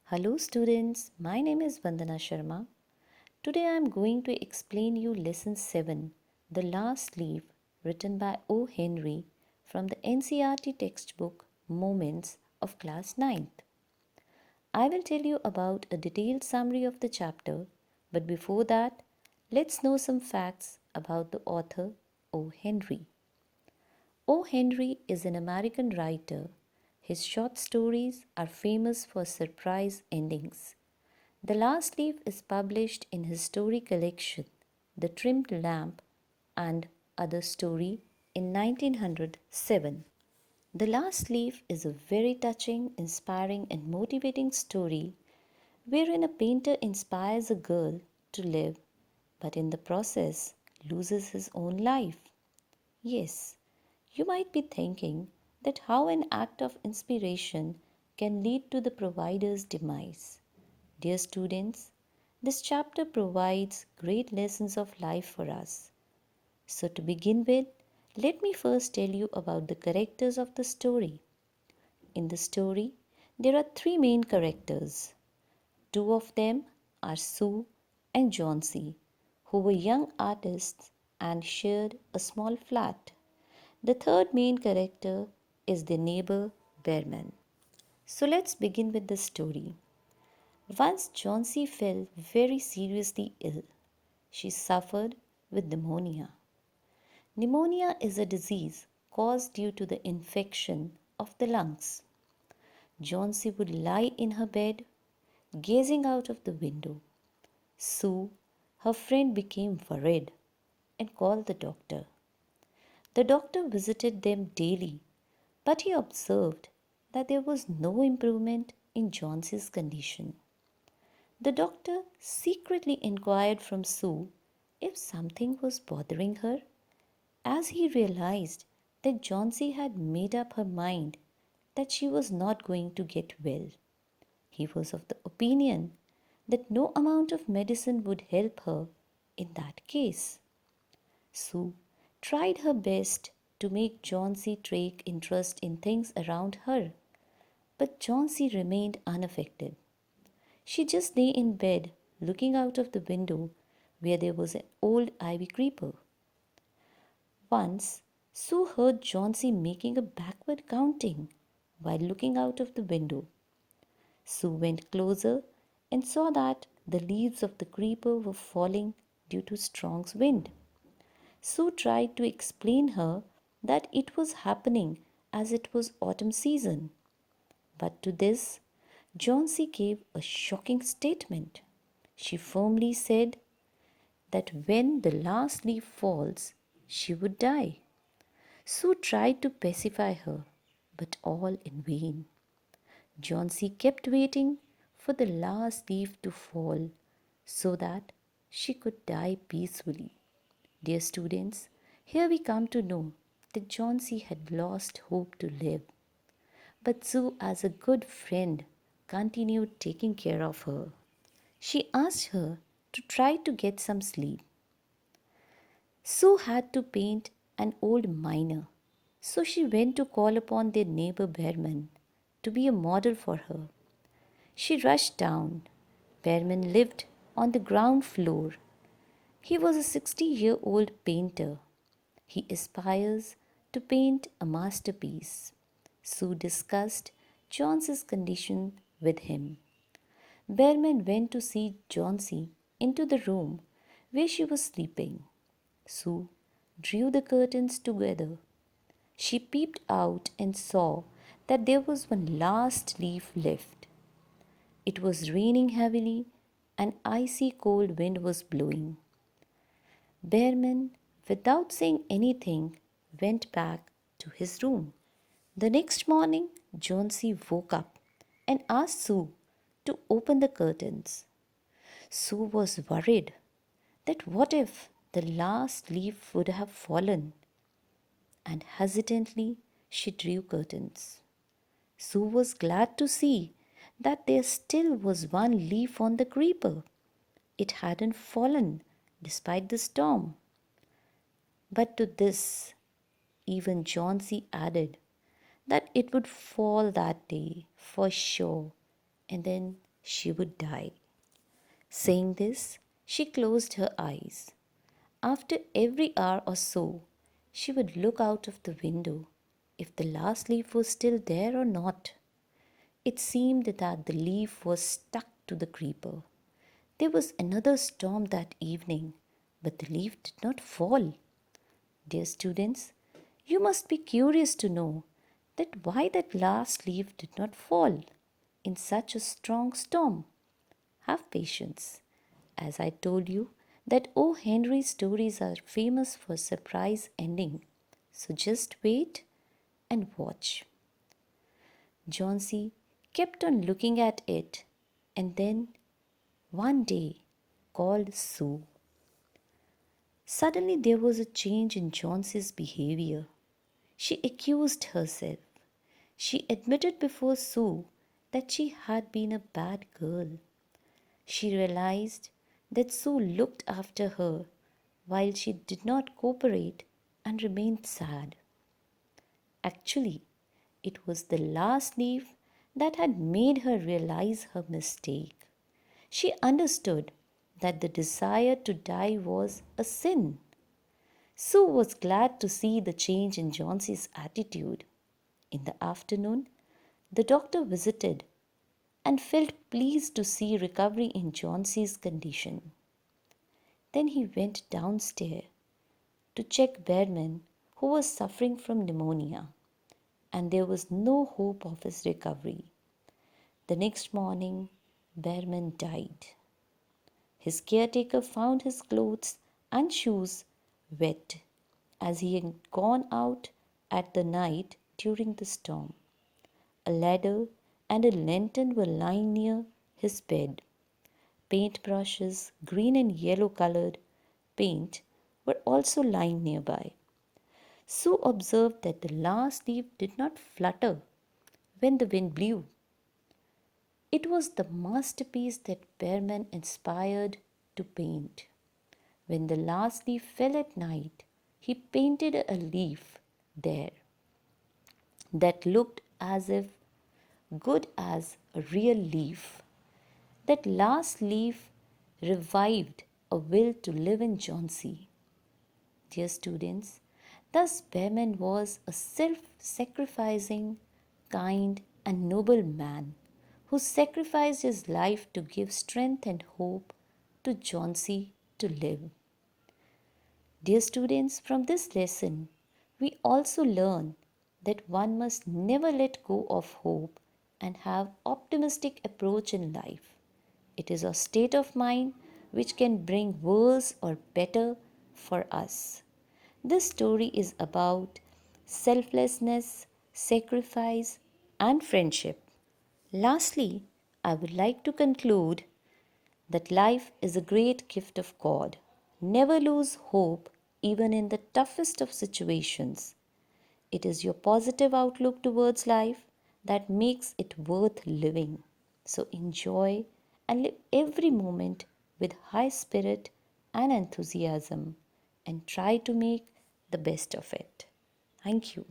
Hello students, my name is Vandana Sharma. Today I am going to explain you lesson 7, The Last Leaf, written by O. Henry from the NCERT textbook Moments of class ninth. I will tell you about a detailed summary of the chapter, but before that, let's know some facts about the author O. Henry. O. Henry is an American writer. His short stories are famous for surprise endings. The Last Leaf is published in his story collection, The Trimmed Lamp and Other Story in 1907. The Last Leaf is a very touching, inspiring, and motivating story wherein a painter inspires a girl to live but in the process loses his own life. Yes, you might be thinking that how an act of inspiration can lead to the provider's demise. Dear students, this chapter provides great lessons of life for us. So, to begin with, let me first tell you about the characters of the story. In the story, there are three main characters. Two of them are Sue and Johnsy, who were young artists and shared a small flat. The third main character is the neighbor Bearman. So, let's begin with the story. Once Johnsy fell very seriously ill. She suffered with pneumonia. Pneumonia is a disease caused due to the infection of the lungs. Johnsy would lie in her bed, gazing out of the window. Sue, her friend, became worried and called the doctor. The doctor visited them daily, but he observed that there was no improvement in Johnsy's condition. The doctor secretly inquired from Sue if something was bothering her, as he realized that Johnsy had made up her mind that she was not going to get well. He was of the opinion that no amount of medicine would help her in that case. Sue tried her best to make Johnsy take interest in things around her, but Johnsy remained unaffected. She just lay in bed, looking out of the window where there was an old ivy creeper. Once, Sue heard Johnsy making a backward counting while looking out of the window. Sue went closer and saw that the leaves of the creeper were falling due to strong wind. Sue tried to explain her that it was happening as it was autumn season. But to this, Johnsy gave a shocking statement. She firmly said that when the last leaf falls, she would die. Sue tried to pacify her, but all in vain. Johnsy kept waiting for the last leaf to fall so that she could die peacefully. Dear students, here we come to know that Johnsy had lost hope to live. But Sue, as a good friend, continued taking care of her. She asked her to try to get some sleep. Sue had to paint an old miner, so she went to call upon their neighbor Bearman to be a model for her. She rushed down. Bearman lived on the ground floor. He was a 60-year-old painter. He aspires to paint a masterpiece. Sue discussed Johnson's condition with him. Bearman went to see Johnsy into the room where she was sleeping. Sue drew the curtains together. She peeped out and saw that there was one last leaf left. It was raining heavily, and icy cold wind was blowing. Bearman, without saying anything, went back to his room. The next morning, Johnsy woke up and asked Sue to open the curtains. Sue was worried that what if the last leaf would have fallen, and hesitantly she drew curtains. Sue was glad to see that there still was one leaf on the creeper. It hadn't fallen despite the storm. But to this, even Johnsy added that it would fall that day for sure, and then she would die. Saying this, she closed her eyes. After every hour or so, she would look out of the window if the last leaf was still there or not. It seemed that the leaf was stuck to the creeper. There was another storm that evening, but the leaf did not fall. Dear students, you must be curious to know that why that last leaf did not fall in such a strong storm. Have patience. As I told you, that O. Henry's stories are famous for surprise ending. So just wait and watch. Johnsy kept on looking at it and then one day called Sue. Suddenly there was a change in Johnsy's behavior. She accused herself. She admitted before Sue that she had been a bad girl. She realized that Sue looked after her while she did not cooperate and remained sad. Actually, it was the last leaf that had made her realize her mistake. She understood that the desire to die was a sin. Sue was glad to see the change in Johnsy's attitude. In the afternoon, the doctor visited and felt pleased to see recovery in Johnsy's condition. Then he went downstairs to check Behrman, who was suffering from pneumonia, and there was no hope of his recovery. The next morning, Behrman died. His caretaker found his clothes and shoes wet as he had gone out at the night during the storm. A ladder and a lantern were lying near his bed. Paint brushes, green and yellow colored paint, were also lying nearby. Sue observed that the last leaf did not flutter when the wind blew. It was the masterpiece that Behrman inspired to paint. When the last leaf fell at night, he painted a leaf there that looked as if good as a real leaf. That last leaf revived a will to live in Johnsy. Dear students, thus Behrman was a self sacrificing, kind, and noble man who sacrificed his life to give strength and hope to Johnsy to live. Dear students, from this lesson, we also learn that one must never let go of hope and have optimistic approach in life. It is a state of mind which can bring worse or better for us. This story is about selflessness, sacrifice, and friendship. Lastly, I would like to conclude that life is a great gift of God. Never lose hope, even in the toughest of situations. It is your positive outlook towards life that makes it worth living. So enjoy and live every moment with high spirit and enthusiasm and try to make the best of it. Thank you.